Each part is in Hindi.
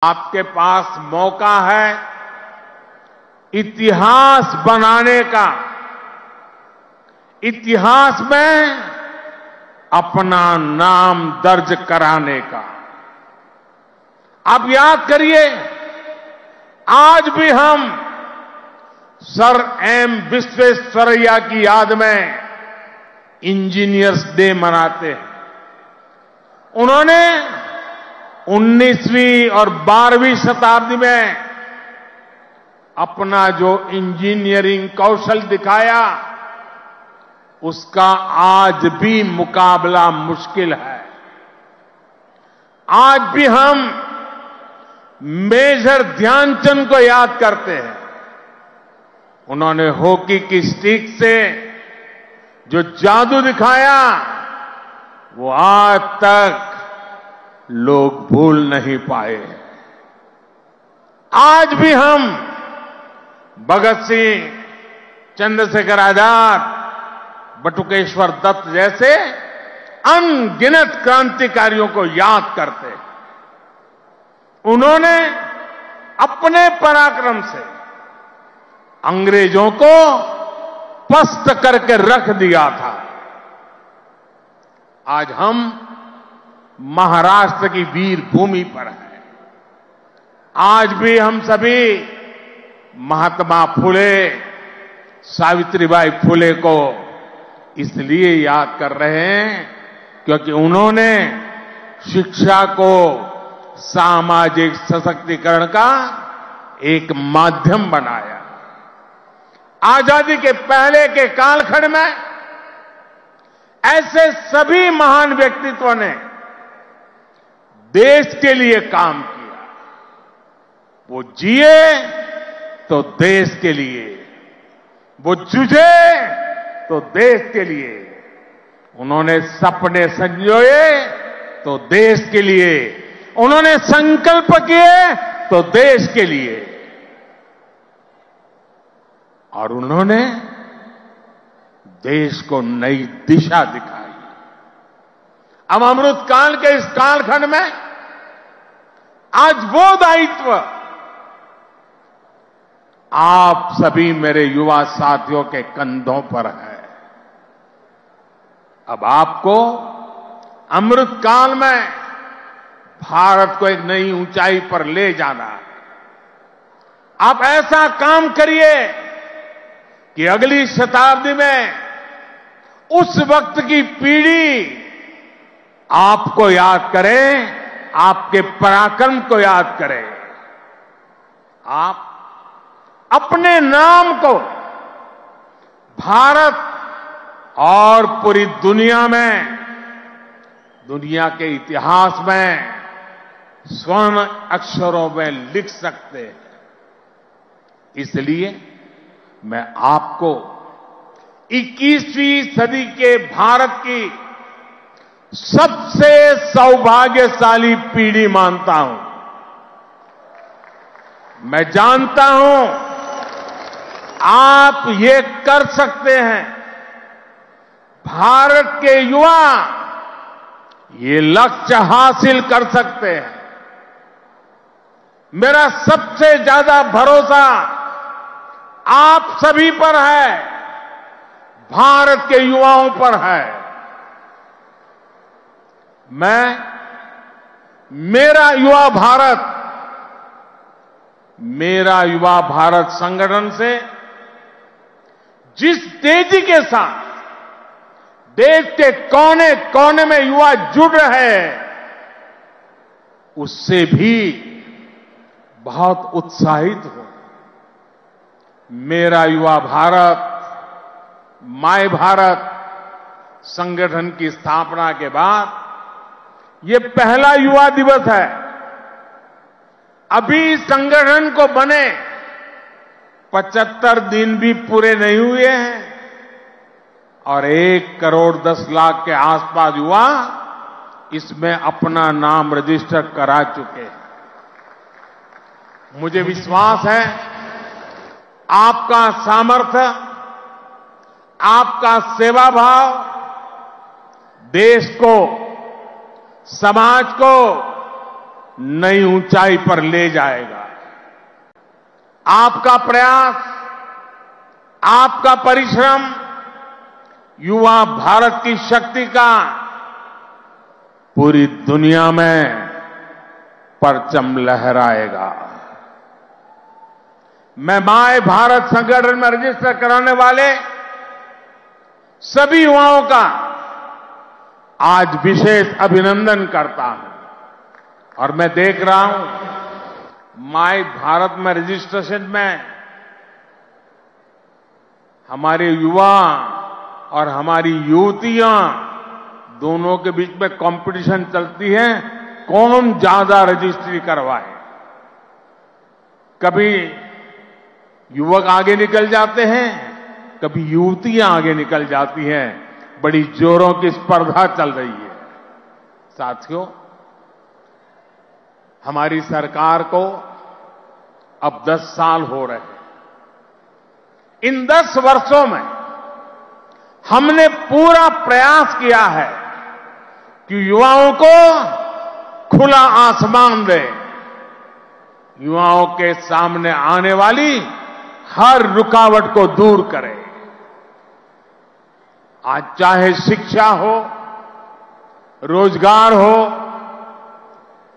आपके पास मौका है इतिहास बनाने का, इतिहास में अपना नाम दर्ज कराने का। आप याद करिए, आज भी हम सर एम विश्वेश्वरैया की याद में इंजीनियर्स डे मनाते हैं। उन्होंने 19वीं और 12वीं शताब्दी में अपना जो इंजीनियरिंग कौशल दिखाया, उसका आज भी मुकाबला मुश्किल है। आज भी हम मेजर ध्यानचंद को याद करते हैं। उन्होंने हॉकी की स्टिक से जो जादू दिखाया, वो आज तक लोग भूल नहीं पाए हैं। आज भी हम भगत सिंह, चंद्रशेखर आजाद, बटुकेश्वर दत्त जैसे अनगिनत क्रांतिकारियों को याद करते हैं। उन्होंने अपने पराक्रम से अंग्रेजों को पस्त करके रख दिया था। आज हम महाराष्ट्र की वीर भूमि पर हैं। आज भी हम सभी महात्मा फुले, सावित्रीबाई फुले को इसलिए याद कर रहे हैं क्योंकि उन्होंने शिक्षा को सामाजिक सशक्तिकरण का एक माध्यम बनाया। आजादी के पहले के कालखंड में ऐसे सभी महान व्यक्तित्वों ने देश के लिए काम किया। वो जिए तो देश के लिए, वो जूझे तो देश के लिए, उन्होंने सपने संजोए तो देश के लिए, उन्होंने संकल्प किए तो देश के लिए, और उन्होंने देश को नई दिशा दिखाई। अब अमृतकाल के इस कालखंड में आज वो दायित्व आप सभी मेरे युवा साथियों के कंधों पर है। अब आपको अमृतकाल में भारत को एक नई ऊंचाई पर ले जाना है। आप ऐसा काम करिए कि अगली शताब्दी में उस वक्त की पीढ़ी आपको याद करे, आपके पराक्रम को याद करे। आप अपने नाम को भारत और पूरी दुनिया में, दुनिया के इतिहास में स्वर्ण अक्षरों में लिख सकते हैं। इसलिए मैं आपको 21वीं सदी के भारत की सबसे सौभाग्यशाली पीढ़ी मानता हूं। मैं जानता हूं आप ये कर सकते हैं। भारत के युवा ये लक्ष्य हासिल कर सकते हैं। मेरा सबसे ज्यादा भरोसा आप सभी पर है, भारत के युवाओं पर है। मेरा युवा भारत संगठन से जिस तेजी के साथ देश के कोने कोने में युवा जुड़ रहे हैं, उससे भी बहुत उत्साहित हूं। मेरा युवा भारत, माय भारत संगठन की स्थापना के बाद ये पहला युवा दिवस है। अभी संगठन को बने 75 दिन भी पूरे नहीं हुए हैं और 1 करोड़ 10 लाख के आसपास युवा इसमें अपना नाम रजिस्टर करा चुके हैं। मुझे विश्वास है आपका सामर्थ्य, आपका सेवा भाव देश को, समाज को नई ऊंचाई पर ले जाएगा। आपका प्रयास, आपका परिश्रम युवा भारत की शक्ति का पूरी दुनिया में परचम लहराएगा। मैं माय भारत संगठन में रजिस्टर कराने वाले सभी युवाओं का आज विशेष अभिनंदन करता हूं। और मैं देख रहा हूं माय भारत में रजिस्ट्रेशन में हमारे युवा और हमारी युवतियां दोनों के बीच में कंपटीशन चलती है, कौन ज्यादा रजिस्ट्री करवाए। कभी युवक आगे निकल जाते हैं, कभी युवतियां आगे निकल जाती हैं। बड़ी जोरों की स्पर्धा चल रही है। साथियों, हमारी सरकार को अब 10 साल हो रहे हैं। इन 10 वर्षों में हमने पूरा प्रयास किया है कि युवाओं को खुला आसमान दे, युवाओं के सामने आने वाली हर रुकावट को दूर करे। आज चाहे शिक्षा हो, रोजगार हो,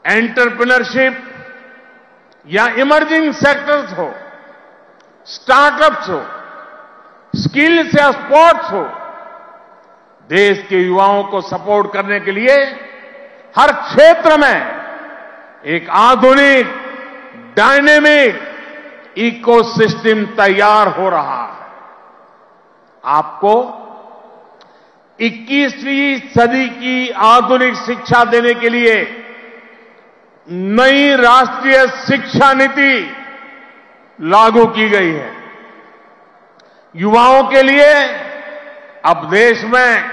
एंटरप्रेन्योरशिप या इमर्जिंग सेक्टर्स हो, स्टार्टअप्स हो, स्किल्स या स्पोर्ट्स हो, देश के युवाओं को सपोर्ट करने के लिए हर क्षेत्र में एक आधुनिक डायनेमिक इकोसिस्टम तैयार हो रहा है। आपको 21वीं सदी की आधुनिक शिक्षा देने के लिए नई राष्ट्रीय शिक्षा नीति लागू की गई है। युवाओं के लिए अब देश में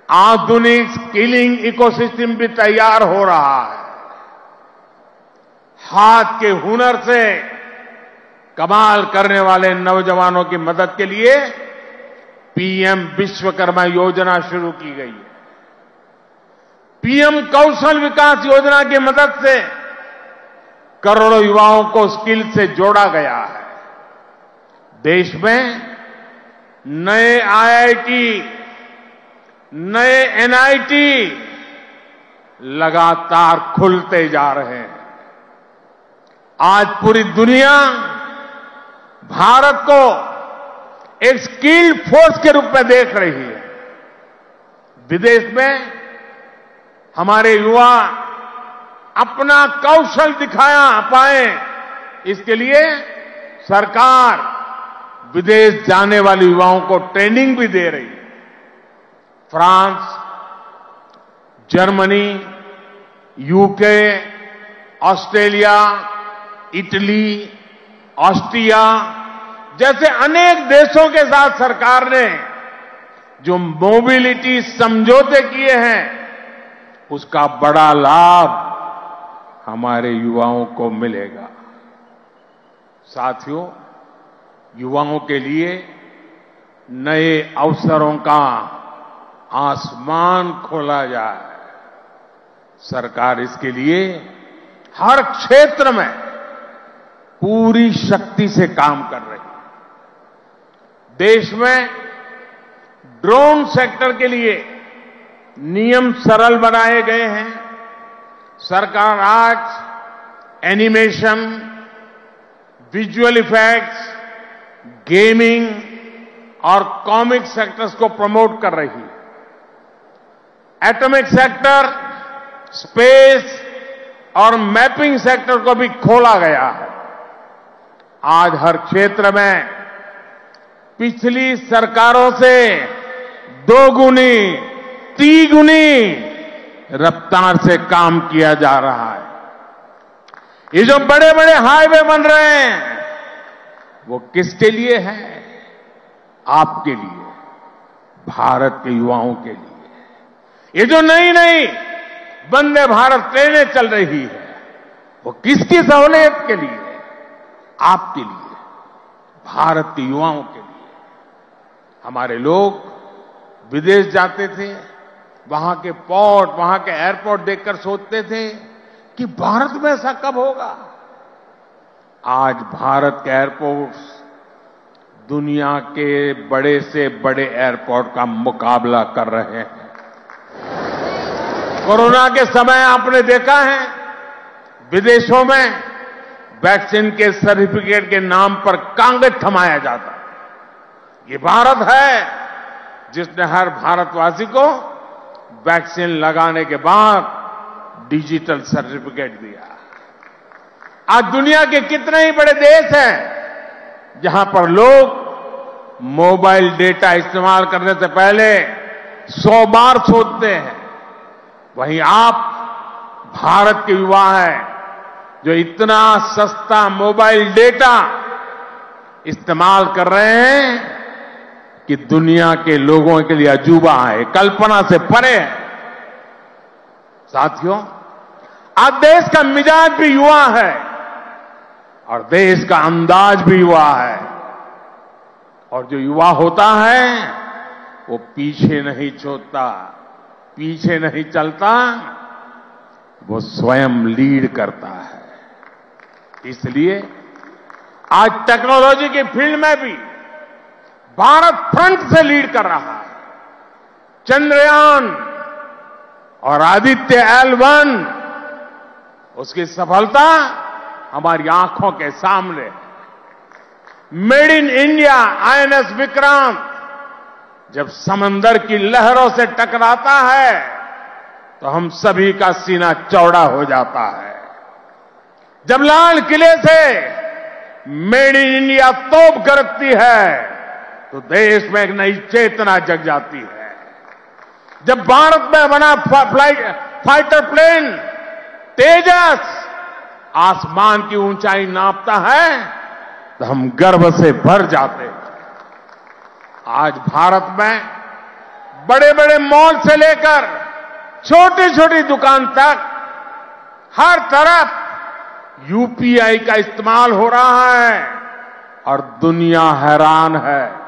आधुनिक स्किलिंग इकोसिस्टम भी तैयार हो रहा है। हाथ के हुनर से कमाल करने वाले नौजवानों की मदद के लिए पीएम विश्वकर्मा योजना शुरू की गई है। पीएम कौशल विकास योजना की मदद से करोड़ों युवाओं को स्किल से जोड़ा गया है। देश में नए आईआईटी, नए एनआईटी लगातार खुलते जा रहे हैं। आज पूरी दुनिया भारत को एक स्किल्ड फोर्स के रूप में देख रही है। विदेश में हमारे युवा अपना कौशल दिखाया पाए, इसके लिए सरकार विदेश जाने वाले युवाओं को ट्रेनिंग भी दे रही है। France, Germany, UK, Australia, Italy, Austria जैसे अनेक देशों के साथ सरकार ने जो मोबिलिटी समझौते किए हैं, उसका बड़ा लाभ हमारे युवाओं को मिलेगा। साथियों, युवाओं के लिए नए अवसरों का आसमान खोला जाए। सरकार इसके लिए हर क्षेत्र में पूरी शक्ति से काम कर रही है। देश में ड्रोन सेक्टर के लिए नियम सरल बनाए गए हैं। सरकार आज एनिमेशन, विजुअल इफेक्ट्स, गेमिंग और कॉमिक सेक्टर्स को प्रमोट कर रही है। एटॉमिक सेक्टर, स्पेस और मैपिंग सेक्टर को भी खोला गया है। आज हर क्षेत्र में पिछली सरकारों से 2 गुनी, 3 गुनी रफ्तार से काम किया जा रहा है। ये जो बड़े बड़े हाईवे बन रहे हैं, वो किसके लिए है? आपके लिए, भारत के युवाओं के लिए। ये जो नई नई वंदे भारत ट्रेनें चल रही है, वो किसकी सहूलियत के लिए? आपके लिए, भारत के युवाओं के लिए। हमारे लोग विदेश जाते थे, वहां के पोर्ट, वहां के एयरपोर्ट देखकर सोचते थे कि भारत में ऐसा कब होगा। आज भारत के एयरपोर्ट्स दुनिया के बड़े से बड़े एयरपोर्ट का मुकाबला कर रहे हैं। कोरोना के समय आपने देखा है विदेशों में वैक्सीन के सर्टिफिकेट के नाम पर कांगज थमाया जाता। ये भारत है जिसने हर भारतवासी को वैक्सीन लगाने के बाद डिजिटल सर्टिफिकेट दिया। आज दुनिया के कितने ही बड़े देश हैं जहां पर लोग मोबाइल डेटा इस्तेमाल करने से पहले 100 बार सोचते हैं, वहीं आप भारत के युवा हैं जो इतना सस्ता मोबाइल डेटा इस्तेमाल कर रहे हैं कि दुनिया के लोगों के लिए अजूबा है, कल्पना से परे है। साथियों, आज देश का मिजाज भी युवा है और देश का अंदाज भी युवा है, और जो युवा होता है वो पीछे नहीं छोड़ता, पीछे नहीं चलता, वो स्वयं लीड करता है। इसलिए आज टेक्नोलॉजी की फील्ड में भी भारत फ्रंट से लीड कर रहा है। चंद्रयान और आदित्य L1 उसकी सफलता हमारी आंखों के सामने है। Made in India INS Vikrant जब समंदर की लहरों से टकराता है तो हम सभी का सीना चौड़ा हो जाता है। जब लाल किले से मेड इन इंडिया तोप गरजती है तो देश में एक नई चेतना जग जाती है। जब भारत में बना फाइटर प्लेन तेजस आसमान की ऊंचाई नापता है तो हम गर्व से भर जाते हैं। आज भारत में बड़े बड़े मॉल से लेकर छोटी छोटी दुकान तक हर तरफ UPI का इस्तेमाल हो रहा है और दुनिया हैरान है।